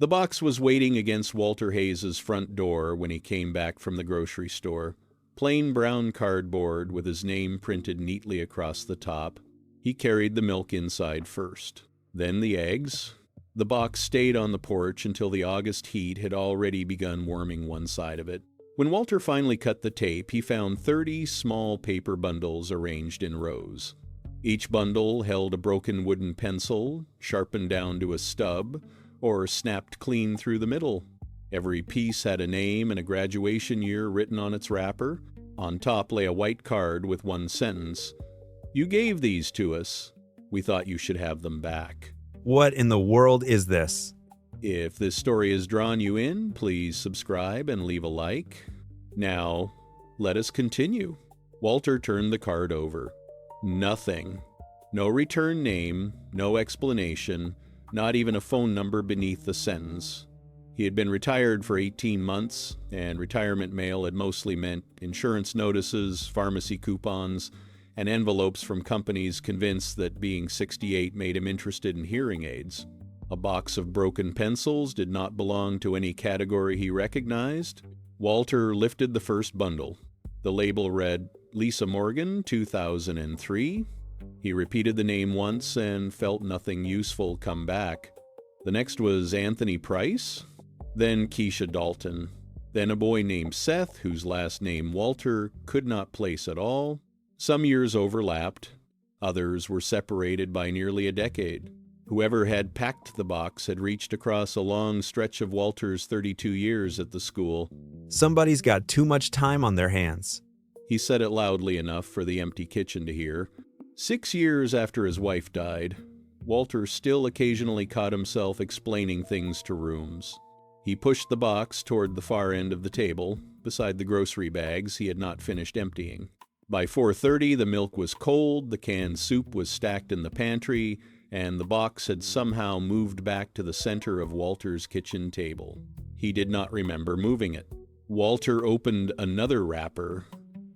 The box was waiting against Walter Hayes's front door when he came back from the grocery store. Plain brown cardboard with his name printed neatly across the top. He carried the milk inside first, then the eggs. The box stayed on the porch until the August heat had already begun warming one side of it. When Walter finally cut the tape, he found 30 small paper bundles arranged in rows. Each bundle held a broken wooden pencil, sharpened down to a stub, or snapped clean through the middle. Every piece had a name and a graduation year written on its wrapper. On top lay a white card with one sentence. "You gave these to us. We thought you should have them back." What in the world is this? If this story has drawn you in, please subscribe and leave a like. Now, let us continue. Walter turned the card over. Nothing. No return name, no explanation, not even a phone number beneath the sentence. He had been retired for 18 months, and retirement mail had mostly meant insurance notices, pharmacy coupons, and envelopes from companies convinced that being 68 made him interested in hearing aids. A box of broken pencils did not belong to any category he recognized. Walter lifted the first bundle. The label read, "Lisa Morgan, 2003. He repeated the name once and felt nothing useful come back. The next was Anthony Price, then Keisha Dalton, then a boy named Seth, whose last name Walter could not place at all. Some years overlapped. Others were separated by nearly a decade. Whoever had packed the box had reached across a long stretch of Walter's 32 years at the school. Somebody's got too much time on their hands. He said it loudly enough for the empty kitchen to hear. 6 years after his wife died, Walter still occasionally caught himself explaining things to rooms. He pushed the box toward the far end of the table, beside the grocery bags he had not finished emptying. By 4:30, the milk was cold, the canned soup was stacked in the pantry, and the box had somehow moved back to the center of Walter's kitchen table. He did not remember moving it. Walter opened another wrapper.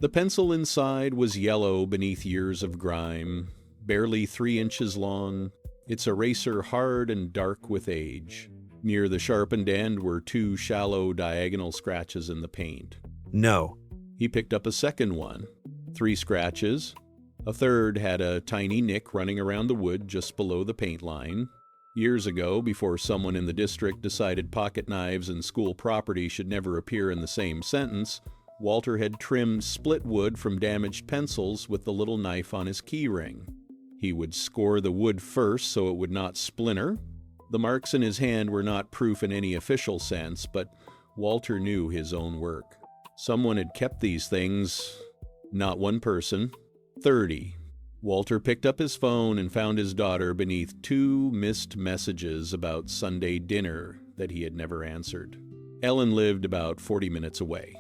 The pencil inside was yellow beneath years of grime, barely 3 inches long, its eraser hard and dark with age. Near the sharpened end were 2 shallow diagonal scratches in the paint. No. He picked up a second one. 3 scratches. A third had a tiny nick running around the wood just below the paint line. Years ago, before someone in the district decided pocket knives and school property should never appear in the same sentence, Walter had trimmed split wood from damaged pencils with the little knife on his key ring. He would score the wood first so it would not splinter. The marks in his hand were not proof in any official sense, but Walter knew his own work. Someone had kept these things. Not one person. 30. Walter picked up his phone and found his daughter beneath 2 missed messages about Sunday dinner that he had never answered. Ellen lived about 40 minutes away.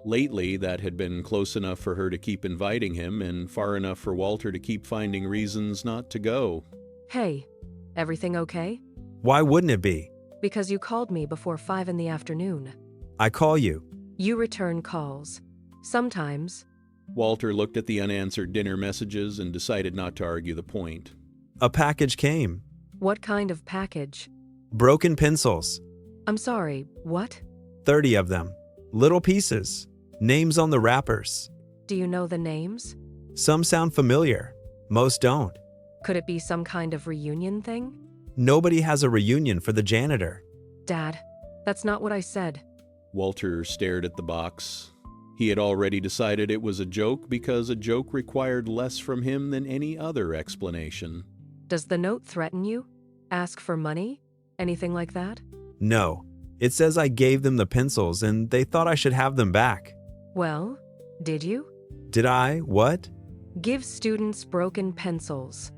Lately, that had been close enough for her to keep inviting him and far enough for Walter to keep finding reasons not to go. Hey, everything okay? Why wouldn't it be? Because you called me before 5 in the afternoon. I call you. You return calls. Sometimes. Walter looked at the unanswered dinner messages and decided not to argue the point. A package came. What kind of package? Broken pencils. I'm sorry, what? 30 of them. Little pieces. Names on the wrappers. Do you know the names? Some sound familiar. Most don't. Could it be some kind of reunion thing? Nobody has a reunion for the janitor. Dad, that's not what I said. Walter stared at the box. He had already decided it was a joke because a joke required less from him than any other explanation. Does the note threaten you? Ask for money? Anything like that? No. It says I gave them the pencils and they thought I should have them back. Well, did you? Did I? What? Give students broken pencils.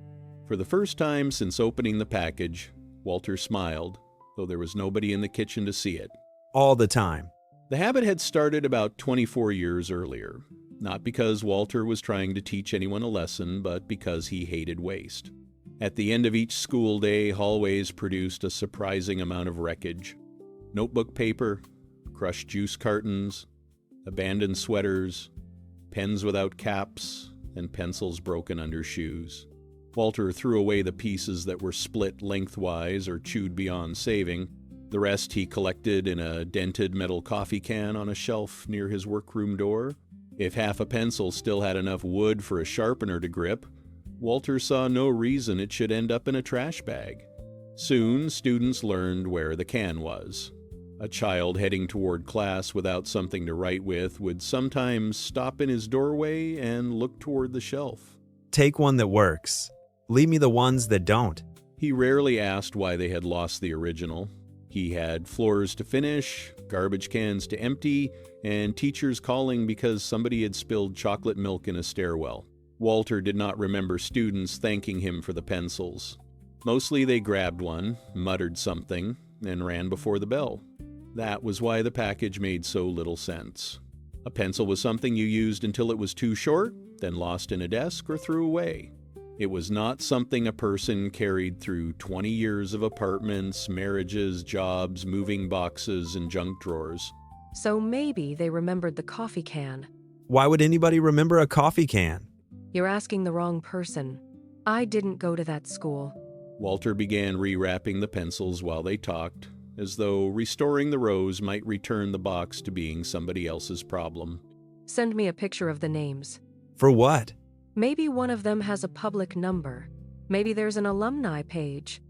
For the first time since opening the package, Walter smiled, though there was nobody in the kitchen to see it. All the time. The habit had started about 24 years earlier, not because Walter was trying to teach anyone a lesson, but because he hated waste. At the end of each school day, hallways produced a surprising amount of wreckage. Notebook paper, crushed juice cartons, abandoned sweaters, pens without caps, and pencils broken under shoes. Walter threw away the pieces that were split lengthwise or chewed beyond saving. The rest he collected in a dented metal coffee can on a shelf near his workroom door. If half a pencil still had enough wood for a sharpener to grip, Walter saw no reason it should end up in a trash bag. Soon, students learned where the can was. A child heading toward class without something to write with would sometimes stop in his doorway and look toward the shelf. Take one that works. Leave me the ones that don't. He rarely asked why they had lost the original. He had floors to finish, garbage cans to empty, and teachers calling because somebody had spilled chocolate milk in a stairwell. Walter did not remember students thanking him for the pencils. Mostly they grabbed one, muttered something, and ran before the bell. That was why the package made so little sense. A pencil was something you used until it was too short, then lost in a desk or threw away. It was not something a person carried through 20 years of apartments, marriages, jobs, moving boxes, and junk drawers. So maybe they remembered the coffee can. Why would anybody remember a coffee can? You're asking the wrong person. I didn't go to that school. Walter began rewrapping the pencils while they talked, as though restoring the rows might return the box to being somebody else's problem. Send me a picture of the names. For what? Maybe one of them has a public number. Maybe there's an alumni page.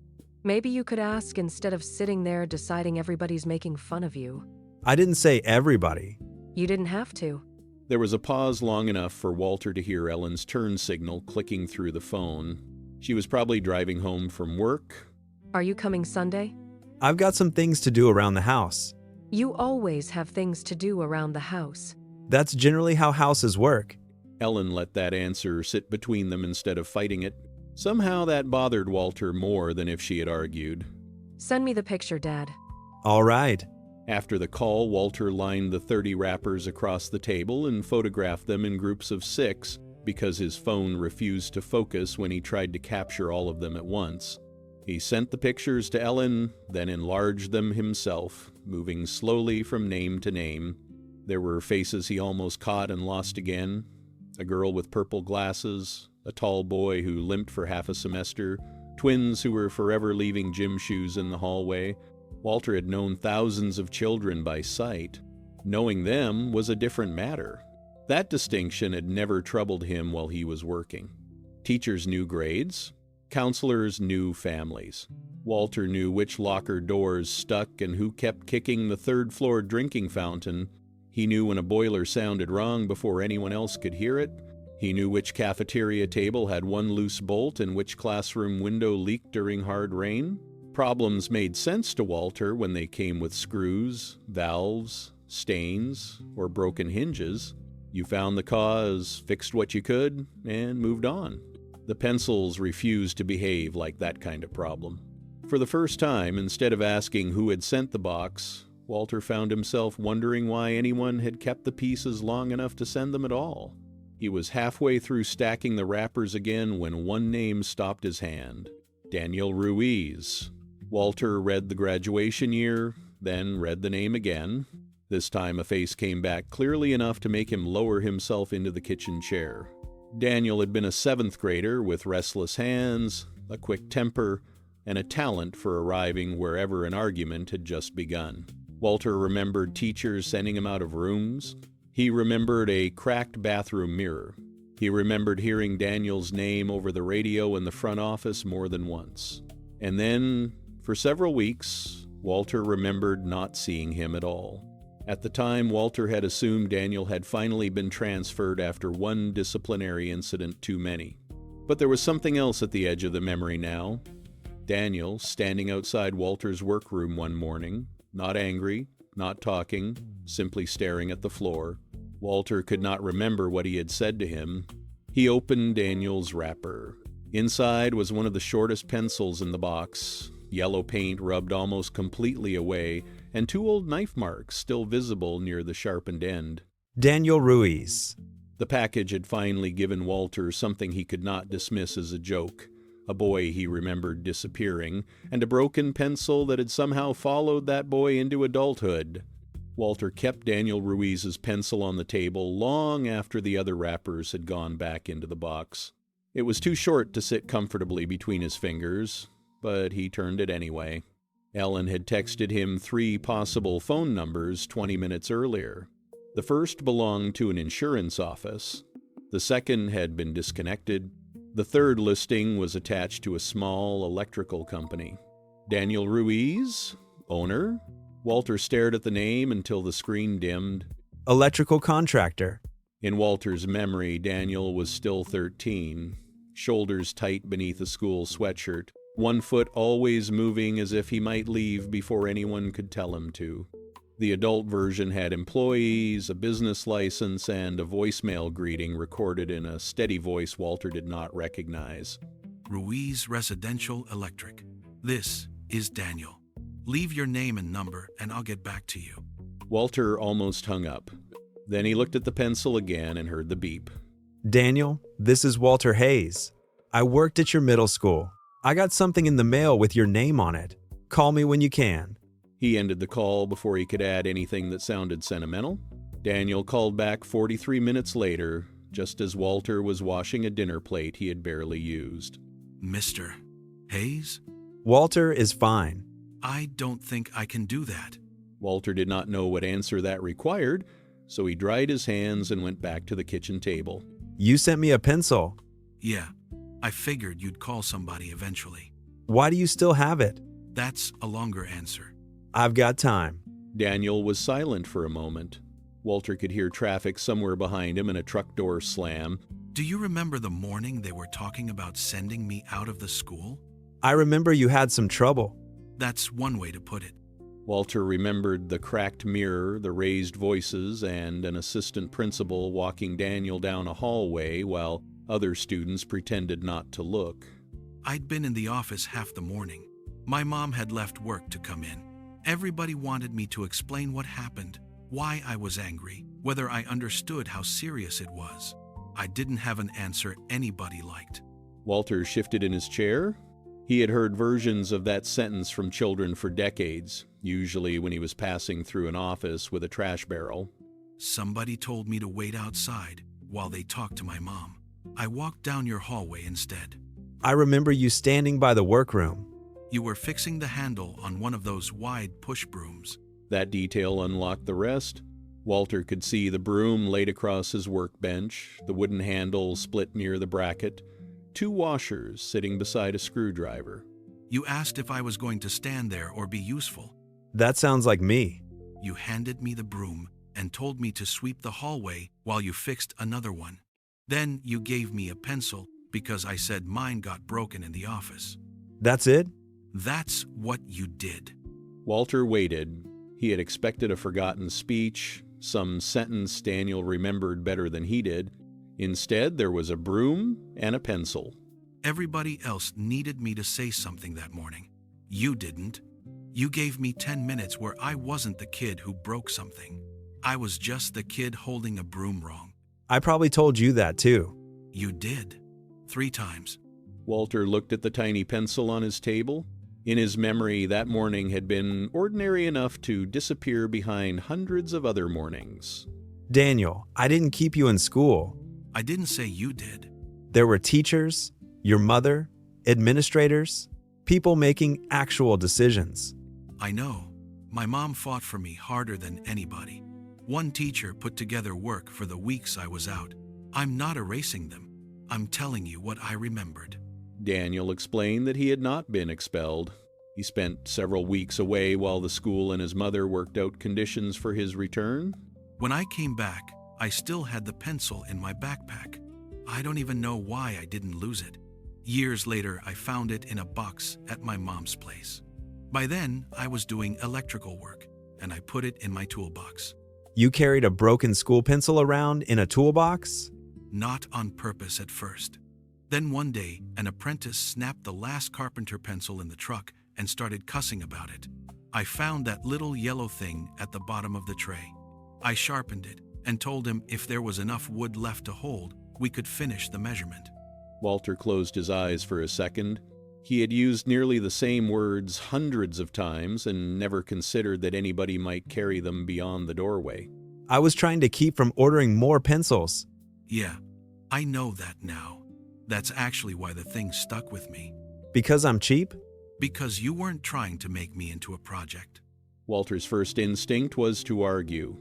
Maybe you could ask instead of sitting there deciding everybody's making fun of you. I didn't say everybody. You didn't have to. There was a pause long enough for Walter to hear Ellen's turn signal clicking through the phone. She was probably driving home from work. Are you coming Sunday? I've got some things to do around the house. You always have things to do around the house. That's generally how houses work. Ellen let that answer sit between them instead of fighting it. Somehow that bothered Walter more than if she had argued. Send me the picture, Dad. All right. After the call, Walter lined the 30 wrappers across the table and photographed them in groups of 6 because his phone refused to focus when he tried to capture all of them at once. He sent the pictures to Ellen, then enlarged them himself, moving slowly from name to name. There were faces he almost caught and lost again. A girl with purple glasses, a tall boy who limped for half a semester, twins who were forever leaving gym shoes in the hallway. Walter had known thousands of children by sight. Knowing them was a different matter. That distinction had never troubled him while he was working. Teachers knew grades. Counselors knew families. Walter knew which locker doors stuck and who kept kicking the third-floor drinking fountain. He knew when a boiler sounded wrong before anyone else could hear it. He knew which cafeteria table had one loose bolt and which classroom window leaked during hard rain. Problems made sense to Walter when they came with screws, valves, stains, or broken hinges. You found the cause, fixed what you could, and moved on. The pencils refused to behave like that kind of problem. For the first time, instead of asking who had sent the box, Walter found himself wondering why anyone had kept the pieces long enough to send them at all. He was halfway through stacking the wrappers again when one name stopped his hand. Daniel Ruiz. Walter read the graduation year, then read the name again. This time a face came back clearly enough to make him lower himself into the kitchen chair. Daniel had been a 7th grader with restless hands, a quick temper, and a talent for arriving wherever an argument had just begun. Walter remembered teachers sending him out of rooms. He remembered a cracked bathroom mirror. He remembered hearing Daniel's name over the radio in the front office more than once. And then, for several weeks, Walter remembered not seeing him at all. At the time, Walter had assumed Daniel had finally been transferred after one disciplinary incident too many. But there was something else at the edge of the memory now. Daniel, standing outside Walter's workroom one morning, not angry, not talking, simply staring at the floor. Walter could not remember what he had said to him. He opened Daniel's wrapper. Inside was one of the shortest pencils in the box, yellow paint rubbed almost completely away, and 2 old knife marks still visible near the sharpened end. Daniel Ruiz. The package had finally given Walter something he could not dismiss as a joke. A boy he remembered disappearing, and a broken pencil that had somehow followed that boy into adulthood. Walter kept Daniel Ruiz's pencil on the table long after the other wrappers had gone back into the box. It was too short to sit comfortably between his fingers, but he turned it anyway. Ellen had texted him 3 possible phone numbers 20 minutes earlier. The first belonged to an insurance office. The second had been disconnected. The third listing was attached to a small electrical company. Daniel Ruiz, owner? Walter stared at the name until the screen dimmed. Electrical contractor. In Walter's memory, Daniel was still 13, shoulders tight beneath a school sweatshirt, one foot always moving as if he might leave before anyone could tell him to. The adult version had employees, a business license, and a voicemail greeting recorded in a steady voice Walter did not recognize. Ruiz Residential Electric. This is Daniel. Leave your name and number and I'll get back to you. Walter almost hung up. Then he looked at the pencil again and heard the beep. Daniel, this is Walter Hayes. I worked at your middle school. I got something in the mail with your name on it. Call me when you can. He ended the call before he could add anything that sounded sentimental. Daniel called back 43 minutes later, just as Walter was washing a dinner plate he had barely used. Mr. Hayes? Walter is fine. I don't think I can do that. Walter did not know what answer that required, so he dried his hands and went back to the kitchen table. You sent me a pencil. Yeah, I figured you'd call somebody eventually. Why do you still have it? That's a longer answer. I've got time. Daniel was silent for a moment. Walter could hear traffic somewhere behind him and a truck door slam. Do you remember the morning they were talking about sending me out of the school? I remember you had some trouble. That's one way to put it. Walter remembered the cracked mirror, the raised voices, and an assistant principal walking Daniel down a hallway while other students pretended not to look. I'd been in the office half the morning. My mom had left work to come in. Everybody wanted me to explain what happened, why I was angry, whether I understood how serious it was. I didn't have an answer anybody liked. Walter shifted in his chair. He had heard versions of that sentence from children for decades, usually when he was passing through an office with a trash barrel. Somebody told me to wait outside while they talked to my mom. I walked down your hallway instead. I remember you standing by the workroom. You were fixing the handle on one of those wide push brooms. That detail unlocked the rest. Walter could see the broom laid across his workbench, the wooden handle split near the bracket, 2 washers sitting beside a screwdriver. You asked if I was going to stand there or be useful. That sounds like me. You handed me the broom and told me to sweep the hallway while you fixed another one. Then you gave me a pencil because I said mine got broken in the office. That's it? That's what you did. Walter waited. He had expected a forgotten speech, some sentence Daniel remembered better than he did. Instead, there was a broom and a pencil. Everybody else needed me to say something that morning. You didn't. You gave me 10 minutes where I wasn't the kid who broke something. I was just the kid holding a broom wrong. I probably told you that too. You did. 3 times. Walter looked at the tiny pencil on his table. In his memory, that morning had been ordinary enough to disappear behind hundreds of other mornings. Daniel, I didn't keep you in school. I didn't say you did. There were teachers, your mother, administrators, people making actual decisions. I know. My mom fought for me harder than anybody. One teacher put together work for the weeks I was out. I'm not erasing them. I'm telling you what I remembered. Daniel explained that he had not been expelled. He spent several weeks away while the school and his mother worked out conditions for his return. When I came back, I still had the pencil in my backpack. I don't even know why I didn't lose it. Years later, I found it in a box at my mom's place. By then, I was doing electrical work, and I put it in my toolbox. You carried a broken school pencil around in a toolbox? Not on purpose at first. Then one day, an apprentice snapped the last carpenter pencil in the truck and started cussing about it. I found that little yellow thing at the bottom of the tray. I sharpened it and told him if there was enough wood left to hold, we could finish the measurement. Walter closed his eyes for a second. He had used nearly the same words hundreds of times and never considered that anybody might carry them beyond the doorway. I was trying to keep from ordering more pencils. Yeah, I know that now. That's actually why the thing stuck with me. Because I'm cheap? Because you weren't trying to make me into a project. Walter's first instinct was to argue.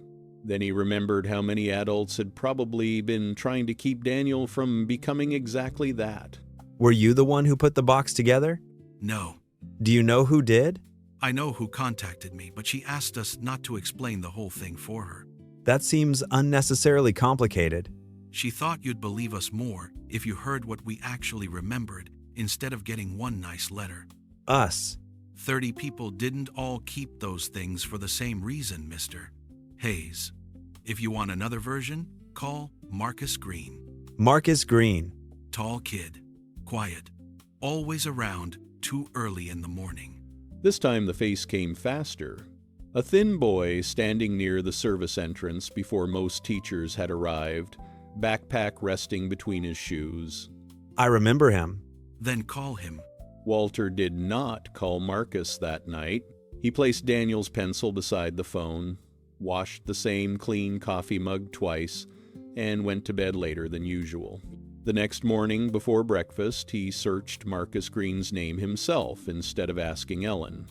Then he remembered how many adults had probably been trying to keep Daniel from becoming exactly that. Were you the one who put the box together? No. Do you know who did? I know who contacted me, but she asked us not to explain the whole thing for her. That seems unnecessarily complicated. She thought you'd believe us more if you heard what we actually remembered instead of getting one nice letter. Us. 30 people didn't all keep those things for the same reason, Mr. Hayes. If you want another version, call Marcus Green. Marcus Green. Tall kid, quiet, always around too early in the morning. This time the face came faster. A thin boy standing near the service entrance before most teachers had arrived, backpack resting between his shoes. I remember him. Then call him. Walter did not call Marcus that night. He placed Daniel's pencil beside the phone, washed the same clean coffee mug twice, and went to bed later than usual. The next morning, before breakfast, he searched Marcus Green's name himself instead of asking Ellen.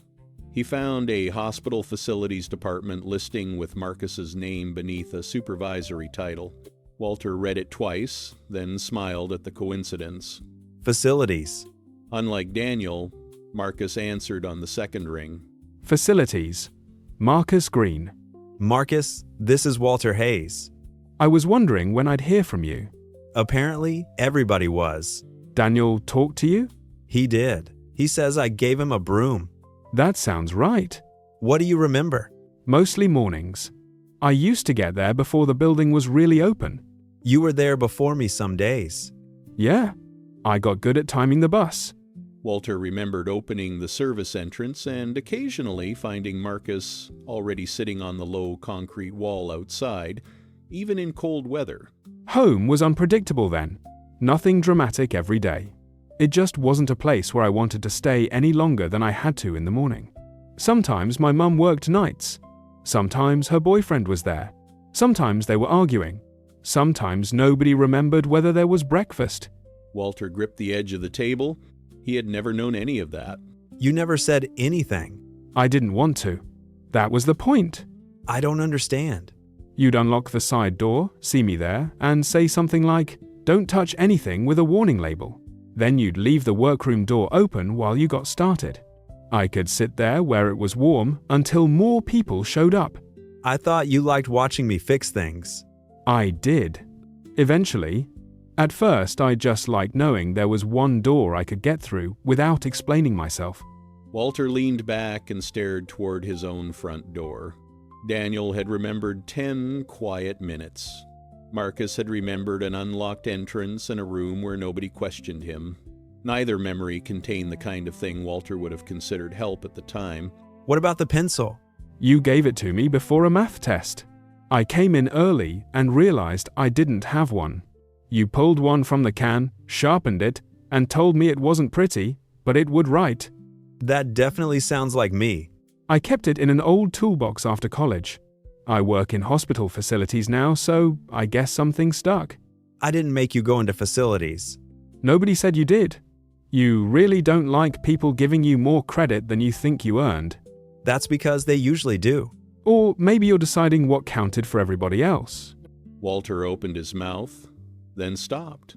He found a hospital facilities department listing with Marcus's name beneath a supervisory title. Walter read it twice, then smiled at the coincidence. Facilities. Unlike Daniel, Marcus answered on the second ring. Facilities. Marcus Green. Marcus, this is Walter Hayes. I was wondering when I'd hear from you. Apparently, everybody was. Daniel talked to you? He did. He says I gave him a broom. That sounds right. What do you remember? Mostly mornings. I used to get there before the building was really open. You were there before me some days. Yeah, I got good at timing the bus. Walter remembered opening the service entrance and occasionally finding Marcus already sitting on the low concrete wall outside, even in cold weather. Home was unpredictable then. Nothing dramatic every day. It just wasn't a place where I wanted to stay any longer than I had to in the morning. Sometimes my mum worked nights. Sometimes her boyfriend was there. Sometimes they were arguing. Sometimes nobody remembered whether there was breakfast. Walter gripped the edge of the table. He had never known any of that. You never said anything. I didn't want to. That was the point. I don't understand. You'd unlock the side door, see me there, and say something like, "Don't touch anything," with a warning label. Then you'd leave the workroom door open while you got started. I could sit there where it was warm until more people showed up. I thought you liked watching me fix things. I did. Eventually. At first, I just liked knowing there was one door I could get through without explaining myself. Walter leaned back and stared toward his own front door. Daniel had remembered 10 quiet minutes. Marcus had remembered an unlocked entrance and a room where nobody questioned him. Neither memory contained the kind of thing Walter would have considered help at the time. What about the pencil? You gave it to me before a math test. I came in early and realized I didn't have one. You pulled one from the can, sharpened it, and told me it wasn't pretty, but it would write. That definitely sounds like me. I kept it in an old toolbox after college. I work in hospital facilities now, so I guess something stuck. I didn't make you go into facilities. Nobody said you did. You really don't like people giving you more credit than you think you earned. That's because they usually do. Or maybe you're deciding what counted for everybody else. Walter opened his mouth, then stopped.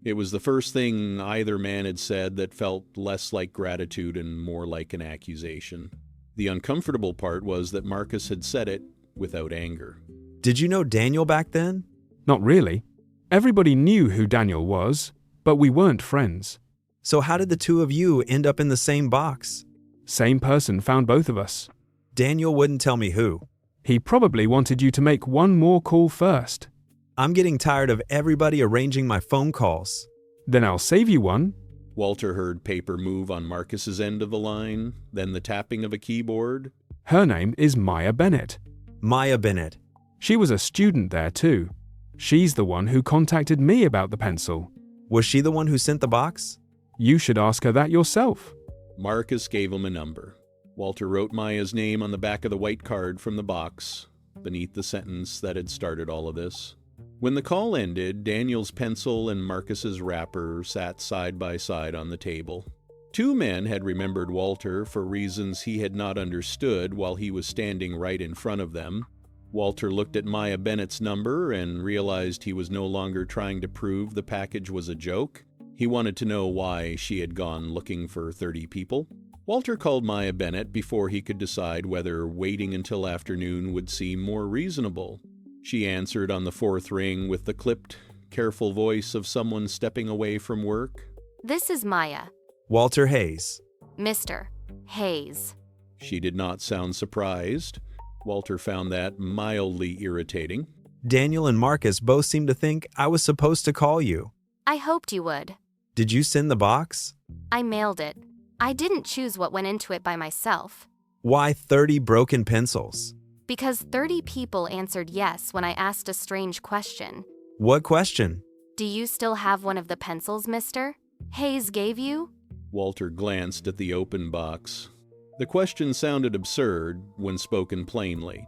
It was the first thing either man had said that felt less like gratitude and more like an accusation. The uncomfortable part was that Marcus had said it without anger. Did you know Daniel back then? Not really. Everybody knew who Daniel was, but we weren't friends. So how did the two of you end up in the same box? Same person found both of us. Daniel wouldn't tell me who. He probably wanted you to make one more call first. I'm getting tired of everybody arranging my phone calls. Then I'll save you one. Walter heard paper move on Marcus's end of the line, then the tapping of a keyboard. Her name is Maya Bennett. Maya Bennett. She was a student there too. She's the one who contacted me about the pencil. Was she the one who sent the box? You should ask her that yourself. Marcus gave him a number. Walter wrote Maya's name on the back of the white card from the box, beneath the sentence that had started all of this. When the call ended, Daniel's pencil and Marcus's wrapper sat side by side on the table. Two men had remembered Walter for reasons he had not understood while he was standing right in front of them. Walter looked at Maya Bennett's number and realized he was no longer trying to prove the package was a joke. He wanted to know why she had gone looking for 30 people. Walter called Maya Bennett before he could decide whether waiting until afternoon would seem more reasonable. She answered on the fourth ring with the clipped, careful voice of someone stepping away from work. This is Maya. Walter Hayes. Mr. Hayes. She did not sound surprised. Walter found that mildly irritating. Daniel and Marcus both seem to think I was supposed to call you. I hoped you would. Did you send the box? I mailed it. I didn't choose what went into it by myself. Why 30 broken pencils? Because 30 people answered yes when I asked a strange question. What question? Do you still have one of the pencils, Mr. Hayes gave you? Walter glanced at the open box. The question sounded absurd when spoken plainly,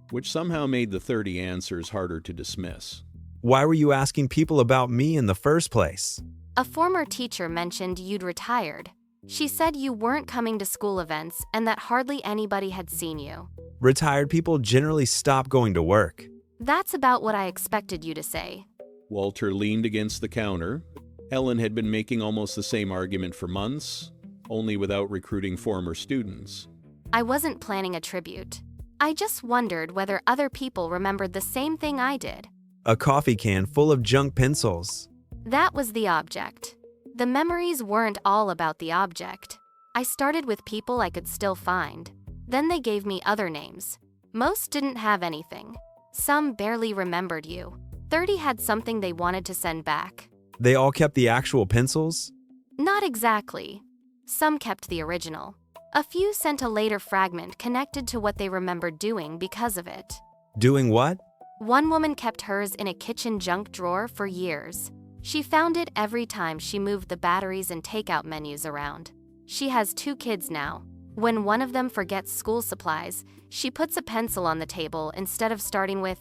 which somehow made the 30 answers harder to dismiss. Why were you asking people about me in the first place? A former teacher mentioned you'd retired. She said you weren't coming to school events and that hardly anybody had seen you. Retired people generally stop going to work. That's about what I expected you to say. Walter leaned against the counter. Ellen had been making almost the same argument for months, only without recruiting former students. I wasn't planning a tribute. I just wondered whether other people remembered the same thing I did. A coffee can full of junk pencils. That was the object. The memories weren't all about the object. I started with people I could still find. Then they gave me other names. Most didn't have anything. Some barely remembered you. 30 had something they wanted to send back. They all kept the actual pencils? Not exactly. Some kept the original. A few sent a later fragment connected to what they remembered doing because of it. Doing what? One woman kept hers in a kitchen junk drawer for years. She found it every time she moved the batteries and takeout menus around. She has 2 kids now. When one of them forgets school supplies, she puts a pencil on the table instead of starting with,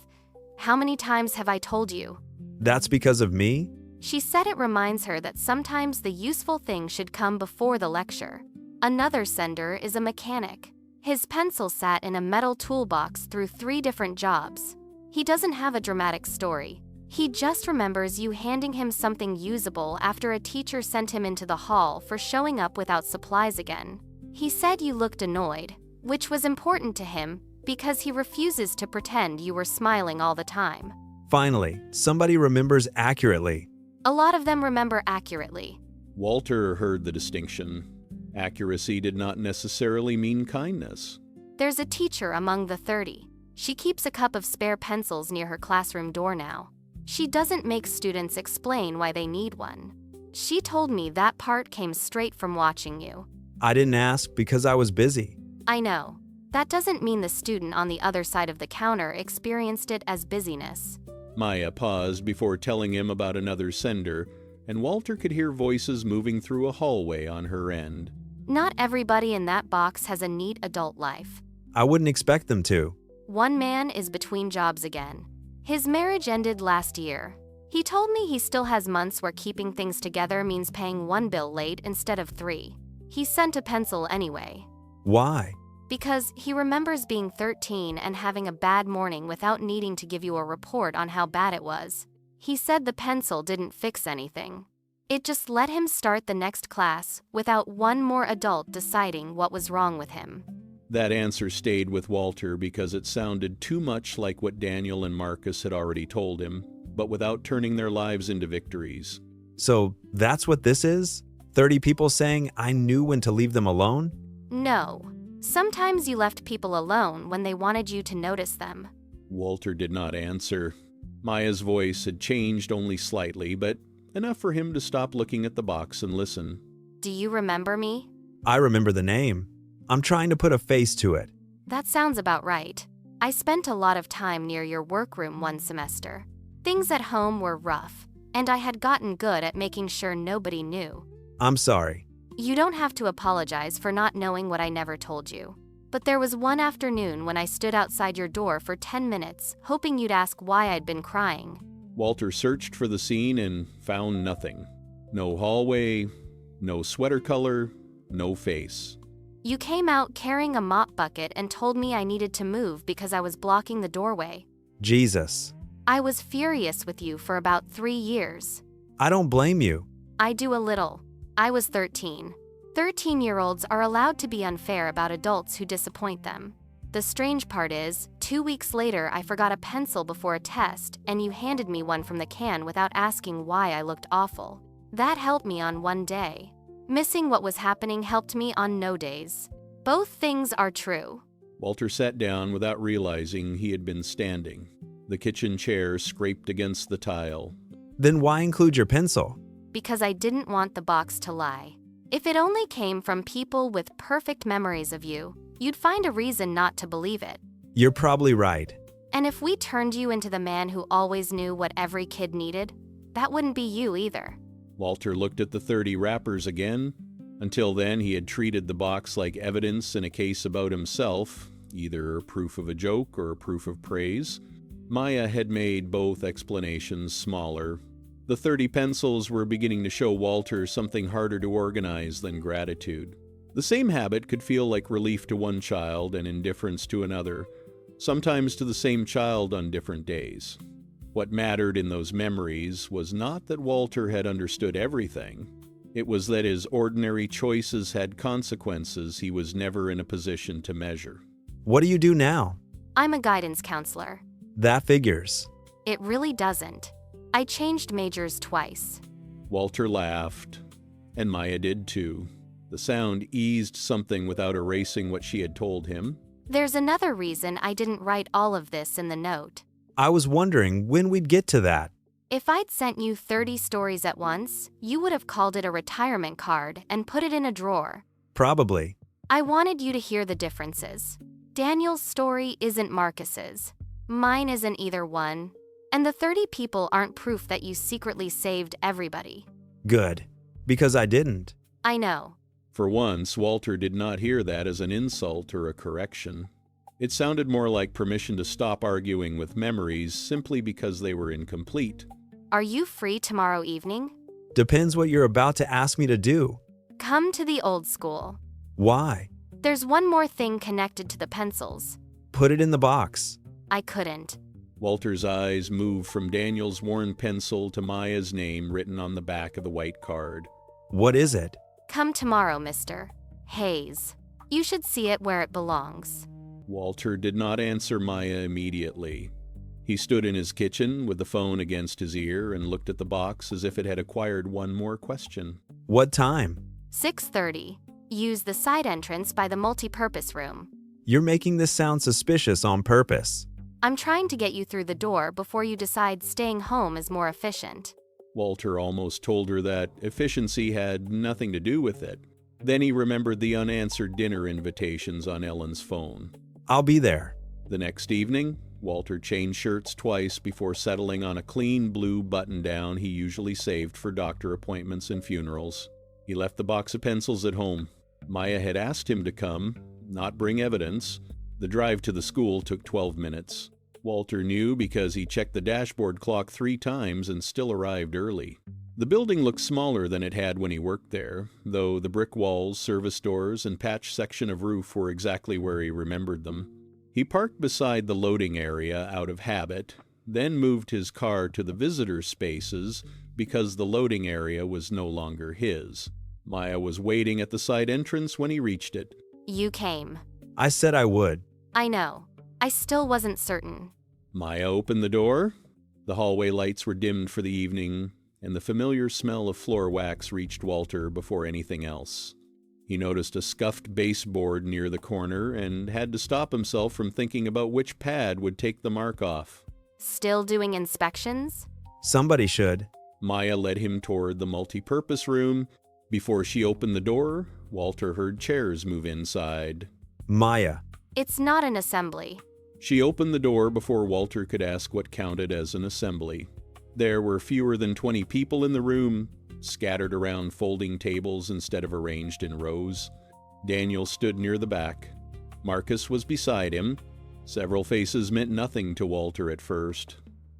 "How many times have I told you?" That's because of me? She said it reminds her that sometimes the useful thing should come before the lecture. Another sender is a mechanic. His pencil sat in a metal toolbox through 3 different jobs. He doesn't have a dramatic story. He just remembers you handing him something usable after a teacher sent him into the hall for showing up without supplies again. He said you looked annoyed, which was important to him because he refuses to pretend you were smiling all the time. Finally, somebody remembers accurately. A lot of them remember accurately. Walter heard the distinction. Accuracy did not necessarily mean kindness. There's a teacher among the 30. She keeps a cup of spare pencils near her classroom door now. She doesn't make students explain why they need one. She told me that part came straight from watching you. I didn't ask because I was busy. I know. That doesn't mean the student on the other side of the counter experienced it as busyness. Maya paused before telling him about another sender, and Walter could hear voices moving through a hallway on her end. Not everybody in that box has a neat adult life. I wouldn't expect them to. One man is between jobs again. His marriage ended last year. He told me he still has months where keeping things together means paying 1 bill late instead of 3. He sent a pencil anyway. Why? Because he remembers being 13 and having a bad morning without needing to give you a report on how bad it was. He said the pencil didn't fix anything. It just let him start the next class without one more adult deciding what was wrong with him. That answer stayed with Walter because it sounded too much like what Daniel and Marcus had already told him, but without turning their lives into victories. So that's what this is? 30 people saying I knew when to leave them alone? No. Sometimes you left people alone when they wanted you to notice them. Walter did not answer. Maya's voice had changed only slightly, but enough for him to stop looking at the box and listen. Do you remember me? I remember the name. I'm trying to put a face to it. That sounds about right. I spent a lot of time near your workroom one semester. Things at home were rough, and I had gotten good at making sure nobody knew. I'm sorry. You don't have to apologize for not knowing what I never told you. But there was one afternoon when I stood outside your door for 10 minutes, hoping you'd ask why I'd been crying. Walter searched for the scene and found nothing. No hallway, no sweater color, no face. You came out carrying a mop bucket and told me I needed to move because I was blocking the doorway. Jesus. I was furious with you for about 3 years. I don't blame you. I do a little. I was 13. 13-year-olds are allowed to be unfair about adults who disappoint them. The strange part is, 2 weeks later I forgot a pencil before a test and you handed me one from the can without asking why I looked awful. That helped me on one day. Missing what was happening helped me on no days. Both things are true. Walter sat down without realizing he had been standing. The kitchen chair scraped against the tile. Then why include your pencil? Because I didn't want the box to lie. If it only came from people with perfect memories of you, you'd find a reason not to believe it. You're probably right. And if we turned you into the man who always knew what every kid needed, that wouldn't be you either. Walter looked at the 30 wrappers again. Until then, he had treated the box like evidence in a case about himself, either proof of a joke or proof of praise. Maya had made both explanations smaller. The 30 pencils were beginning to show Walter something harder to organize than gratitude. The same habit could feel like relief to one child and indifference to another, sometimes to the same child on different days. What mattered in those memories was not that Walter had understood everything. It was that his ordinary choices had consequences he was never in a position to measure. What do you do now? I'm a guidance counselor. That figures. It really doesn't. I changed majors twice. Walter laughed, and Maya did too. The sound eased something without erasing what she had told him. There's another reason I didn't write all of this in the note. I was wondering when we'd get to that. If I'd sent you 30 stories at once, you would have called it a retirement card and put it in a drawer. Probably. I wanted you to hear the differences. Daniel's story isn't Marcus's. Mine isn't either one. And the 30 people aren't proof that you secretly saved everybody. Good. Because I didn't. I know. For once, Walter did not hear that as an insult or a correction. It sounded more like permission to stop arguing with memories simply because they were incomplete. Are you free tomorrow evening? Depends what you're about to ask me to do. Come to the old school. Why? There's one more thing connected to the pencils. Put it in the box. I couldn't. Walter's eyes moved from Daniel's worn pencil to Maya's name written on the back of the white card. What is it? Come tomorrow, Mr. Hayes. You should see it where it belongs. Walter did not answer Maya immediately. He stood in his kitchen with the phone against his ear and looked at the box as if it had acquired one more question. What time? 6:30. Use the side entrance by the multipurpose room. You're making this sound suspicious on purpose. I'm trying to get you through the door before you decide staying home is more efficient. Walter almost told her that efficiency had nothing to do with it. Then he remembered the unanswered dinner invitations on Ellen's phone. I'll be there. The next evening, Walter changed shirts twice before settling on a clean blue button-down he usually saved for doctor appointments and funerals. He left the box of pencils at home. Maya had asked him to come, not bring evidence. The drive to the school took 12 minutes. Walter knew because he checked the dashboard clock 3 times and still arrived early. The building looked smaller than it had when he worked there, though the brick walls, service doors, and patched section of roof were exactly where he remembered them. He parked beside the loading area out of habit, then moved his car to the visitor spaces because the loading area was no longer his. Maya was waiting at the side entrance when he reached it. You came. I said I would. I know. I still wasn't certain. Maya opened the door. The hallway lights were dimmed for the evening, and the familiar smell of floor wax reached Walter before anything else. He noticed a scuffed baseboard near the corner and had to stop himself from thinking about which pad would take the mark off. Still doing inspections? Somebody should. Maya led him toward the multipurpose room. Before she opened the door, Walter heard chairs move inside. Maya. It's not an assembly. She opened the door before Walter could ask what counted as an assembly. There were fewer than 20 people in the room, scattered around folding tables instead of arranged in rows. Daniel stood near the back. Marcus was beside him. Several faces meant nothing to Walter at first.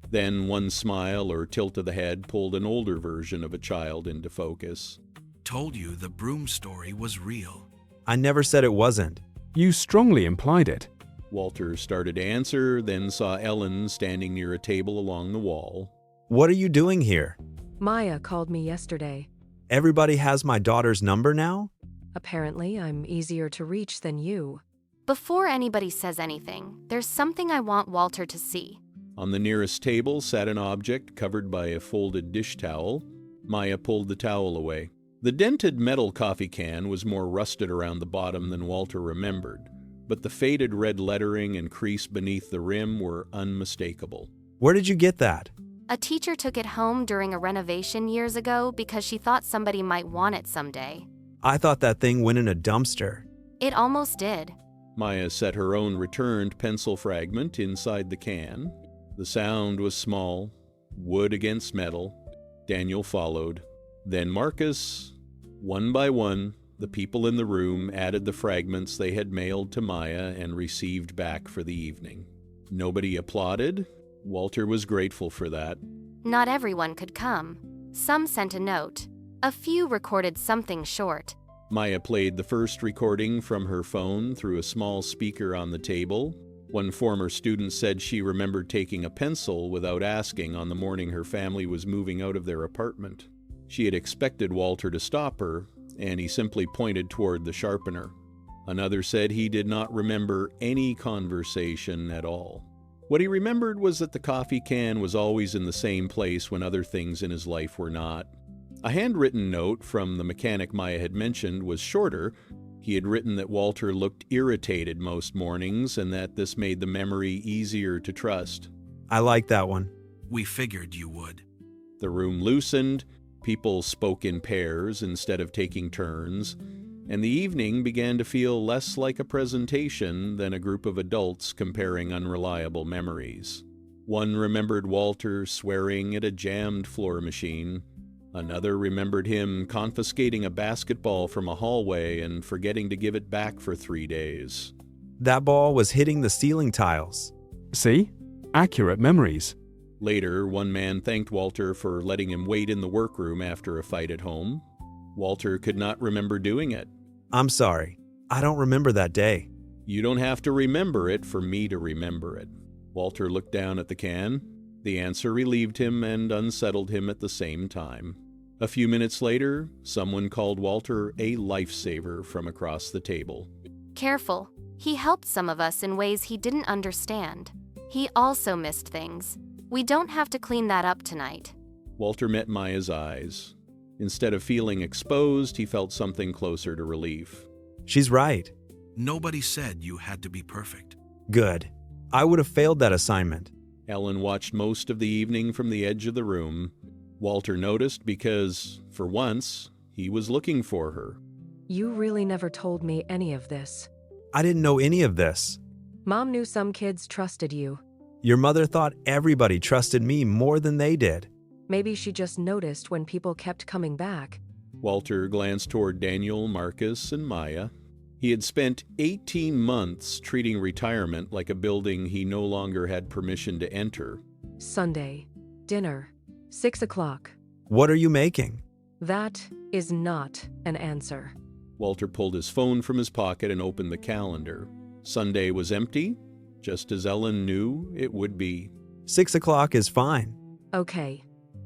Then one smile or tilt of the head pulled an older version of a child into focus. told you the broom story was real. I never said it wasn't. You strongly implied it. Walter started to answer, then saw Ellen standing near a table along the wall. What are you doing here? Maya called me yesterday. Everybody has my daughter's number now? Apparently, I'm easier to reach than you. Before anybody says anything, there's something I want Walter to see. On the nearest table sat an object covered by a folded dish towel. Maya pulled the towel away. The dented metal coffee can was more rusted around the bottom than Walter remembered, but the faded red lettering and crease beneath the rim were unmistakable. Where did you get that? A teacher took it home during a renovation years ago because she thought somebody might want it someday. I thought that thing went in a dumpster. It almost did. Maya set her own returned pencil fragment inside the can. The sound was small, wood against metal. Daniel followed. Then Marcus. One by one, the people in the room added the fragments they had mailed to Maya and received back for the evening. Nobody applauded. Walter was grateful for that. Not everyone could come. Some sent a note. A few recorded something short. Maya played the first recording from her phone through a small speaker on the table. One former student said she remembered taking a pencil without asking on the morning her family was moving out of their apartment. She had expected Walter to stop her, and he simply pointed toward the sharpener. Another said he did not remember any conversation at all. What he remembered was that the coffee can was always in the same place when other things in his life were not. A handwritten note from the mechanic Maya had mentioned was shorter. He had written that Walter looked irritated most mornings and that this made the memory easier to trust. I like that one. We figured you would. The room loosened, people spoke in pairs instead of taking turns, and the evening began to feel less like a presentation than a group of adults comparing unreliable memories. One remembered Walter swearing at a jammed floor machine. Another remembered him confiscating a basketball from a hallway and forgetting to give it back for 3 days. That ball was hitting the ceiling tiles. See? Accurate memories. Later, one man thanked Walter for letting him wait in the workroom after a fight at home. Walter could not remember doing it. I'm sorry. I don't remember that day. You don't have to remember it for me to remember it. Walter looked down at the can. The answer relieved him and unsettled him at the same time. A few minutes later, someone called Walter a lifesaver from across the table. Careful. He helped some of us in ways he didn't understand. He also missed things. We don't have to clean that up tonight. Walter met Maya's eyes. Instead of feeling exposed, he felt something closer to relief. She's right. Nobody said you had to be perfect. Good. I would have failed that assignment. Ellen watched most of the evening from the edge of the room. Walter noticed because, for once, he was looking for her. You really never told me any of this. I didn't know any of this. Mom knew some kids trusted you. Your mother thought everybody trusted me more than they did. Maybe she just noticed when people kept coming back. Walter glanced toward Daniel, Marcus, and Maya. He had spent 18 months treating retirement like a building he no longer had permission to enter. Sunday. Dinner. 6 o'clock. What are you making? That is not an answer. Walter pulled his phone from his pocket and opened the calendar. Sunday was empty, just as Ellen knew it would be. 6 o'clock is fine. Okay.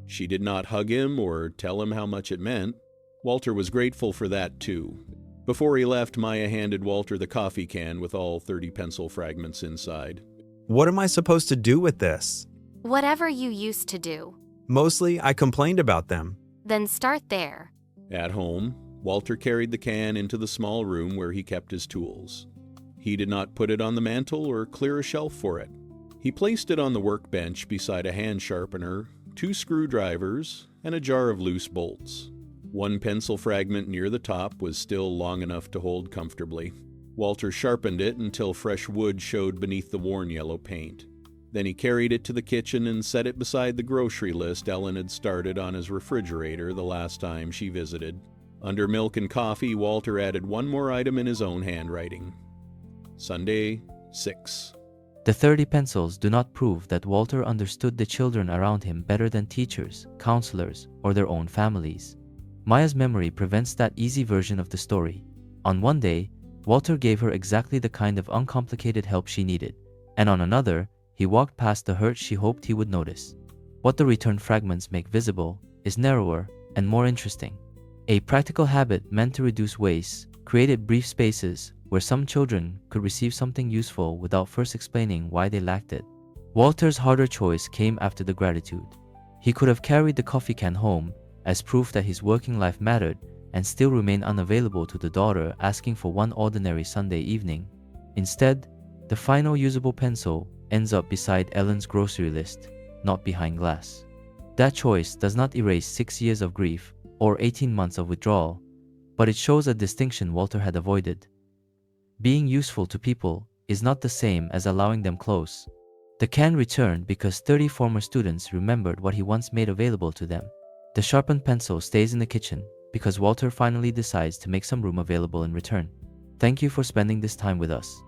She did not hug him or tell him how much it meant. Walter was grateful for that, too. Before he left, Maya handed Walter the coffee can with all 30 pencil fragments inside. What am I supposed to do with this? Whatever you used to do. Mostly, I complained about them. Then start there. At home, Walter carried the can into the small room where he kept his tools. He did not put it on the mantel or clear a shelf for it. He placed it on the workbench beside a hand sharpener, 2 screwdrivers, and a jar of loose bolts. One pencil fragment near the top was still long enough to hold comfortably. Walter sharpened it until fresh wood showed beneath the worn yellow paint. Then he carried it to the kitchen and set it beside the grocery list Ellen had started on his refrigerator the last time she visited. Under milk and coffee, Walter added one more item in his own handwriting. Sunday, 6. The 30 pencils do not prove that Walter understood the children around him better than teachers, counselors, or their own families. Maya's memory prevents that easy version of the story. On one day, Walter gave her exactly the kind of uncomplicated help she needed, and on another, he walked past the hurt she hoped he would notice. What the returned fragments make visible is narrower and more interesting. A practical habit meant to reduce waste created brief spaces where some children could receive something useful without first explaining why they lacked it. Walter's harder choice came after the gratitude. He could have carried the coffee can home as proof that his working life mattered and still remain unavailable to the daughter asking for one ordinary Sunday evening. Instead, the final usable pencil ends up beside Ellen's grocery list, not behind glass. That choice does not erase 6 years of grief or 18 months of withdrawal, but it shows a distinction Walter had avoided. Being useful to people is not the same as allowing them close. The can returned because 30 former students remembered what he once made available to them. The sharpened pencil stays in the kitchen because Walter finally decides to make some room available in return. Thank you for spending this time with us.